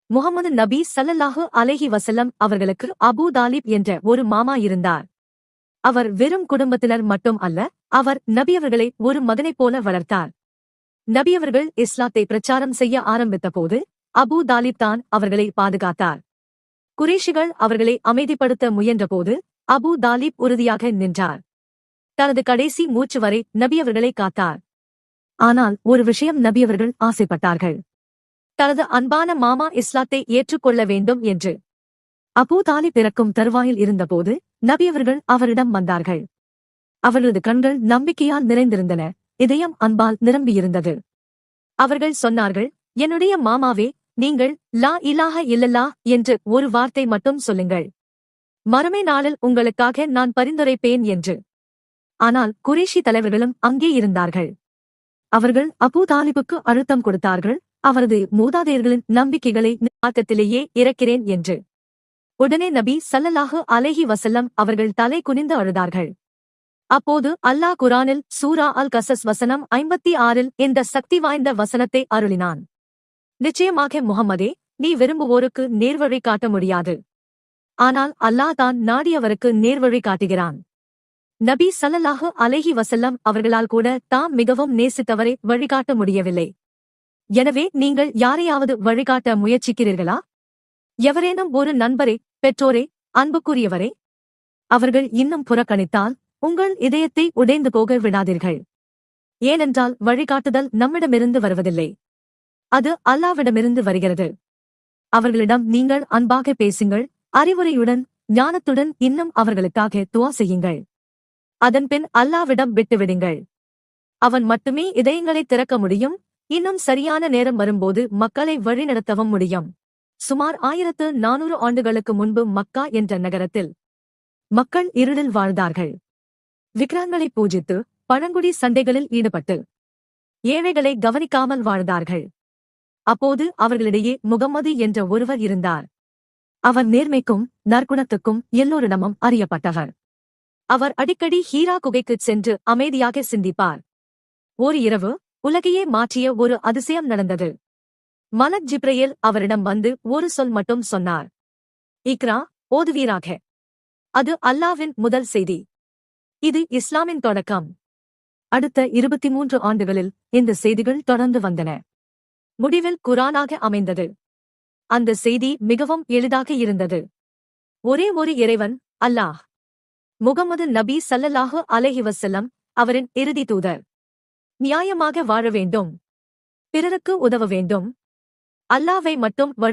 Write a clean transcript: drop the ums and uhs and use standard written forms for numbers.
முஹம்மது நபி ஸல்லல்லாஹு அலைஹி வஸல்லம் அவர்களுக்கு அபூ தாலிப் என்ற ஒரு மாமா இருந்தார். அவர் வெறும் குடும்பத்தினர் மட்டும் அல்ல, அவர் நபியவர்களை ஒரு மகனைப் போல வளர்த்தார். நபியவர்கள் இஸ்லாத்தை பிரச்சாரம் செய்ய ஆரம்பித்தபோது அபூ தாலிப் தான் அவர்களை பாதுகாத்தார். குறைஷிகள் அவர்களை அமைதிப்படுத்த முயன்றபோது அபூ தாலிப் உறுதியாக நின்றார். தனது கடைசி மூச்சு வரை நபியவர்களை காத்தார். ஆனால் ஒரு விஷயம் நபியவர்கள் ஆசைப்பட்டார்கள். தனது அன்பான மாமா இஸ்லாத்தை ஏற்றுக்கொள்ள வேண்டும் என்று. அபூ தாலிப் பிறக்கும் தருவாயில் இருந்தபோது நபியவர்கள் அவரிடம் வந்தார்கள். அவர்களது கண்கள் நம்பிக்கையால் நிறைந்திருந்தன, இதயம் அன்பால் நிரம்பியிருந்தது. அவர்கள் சொன்னார்கள், என்னுடைய மாமாவே, நீங்கள் லா இலாஹ இல்லல்லா என்று ஒரு வார்த்தை மட்டும் சொல்லுங்கள். மறுமை நாளில் உங்களுக்காக நான் பரிந்துரைப்பேன் என்று. ஆனால் குறைஷி தலைவர்களும் அங்கே இருந்தார்கள். அவர்கள் அபூ தாலிபுக்கு அழுத்தம் கொடுத்தார்கள், அவரது மூதாதையர்களின் நம்பிக்கைகளை ஆக்கத்திலேயே இறக்கிறேன் என்று. உடனே நபி ஸல்லல்லாஹு அலைஹி வஸல்லம் அவர்கள் தலை குனிந்து அழுதார்கள். அப்போது அல்லாஹ் குரானில் சூரா அல் கஸஸ் வசனம் 56இல் இந்த சக்தி வாய்ந்த வசனத்தை அருளினான். நிச்சயமாக முஹம்மதே, நீ விரும்புவோருக்கு நேர்வழி காட்ட முடியாது. ஆனால் அல்லாஹ் தான் நாடியவருக்கு நேர்வழி காட்டுகிறான். நபி ஸல்லல்லாஹு அலைஹி வஸல்லம் அவர்களால் கூட தாம் மிகவும் நேசித்தவரை வழிகாட்ட முடியவில்லை. எனவே நீங்கள் யாரையாவது வழிகாட்ட முயற்சிக்கிறீர்களா? எவரேனும் ஒரு நண்பரே, பெற்றோரே, அன்புக்குரியவரே? அவர்கள் இன்னும் புறக்கணித்தால் உங்கள் இதயத்தை உடைந்து போக விடாதீர்கள். ஏனென்றால் வழிகாட்டுதல் நம்மிடமிருந்து வருவதில்லை, அது அல்லாஹ்விடமிருந்து வருகிறது. அவர்களிடம் நீங்கள் அன்பாக பேசுங்கள், அறிவுரையுடன், ஞானத்துடன் இன்னும் அவர்களுக்காக துஆ செய்யுங்கள். அதன்பின் அல்லாஹ்விடம் விட்டுவிடுங்கள். அவன் மட்டுமே இதயங்களை திறக்க முடியும். இன்னும் சரியான நேரம் வரும்போது மக்களை வழிநடத்தவும் முடியும். சுமார் 1400 ஆண்டுகளுக்கு முன்பு மக்கா என்ற நகரத்தில் மக்கள் இருளில் வாழ்ந்தார்கள். விக்கிரகங்களை பூஜித்து பழங்குடி சண்டைகளில் ஈடுபட்டு ஏழைகளை கவனிக்காமல் வாழ்ந்தார்கள். அப்போது அவர்களிடையே முகம்மது என்ற ஒருவர் இருந்தார். அவர் நேர்மைக்கும் நற்குணத்துக்கும் எல்லோரிடமும் அறியப்பட்டவர். அவர் அடிக்கடி ஹீரா குகைக்குச் சென்று அமைதியாக சிந்திப்பார். ஒரு இரவு உலகையே மாற்றிய ஒரு அதிசயம் நடந்தது. மலக் ஜிப்ரயேல் அவரிடம் வந்து ஒரு சொல் மட்டும் சொன்னார். இக்ரா, ஓதுவீராக. அது அல்லாஹ்வின் முதல் செய்தி. இது இஸ்லாமின் தொடக்கம். அடுத்த 23 ஆண்டுகளில் இந்த செய்திகள் தொடர்ந்து வந்தன. முடிவில் குர்ஆனாக அமைந்தது. அந்த செய்தி மிகவும் எளிதாக இருந்தது. ஒரே ஒரு இறைவன், அல்லாஹ். முகம்மது நபி ஸல்லல்லாஹு அலைஹி வஸல்லம் அவரின் இறுதி தூதர். நியாயமாக வாழ வேண்டும், பிறருக்கு உதவ வேண்டும், அல்லாஹ்வை மட்டும்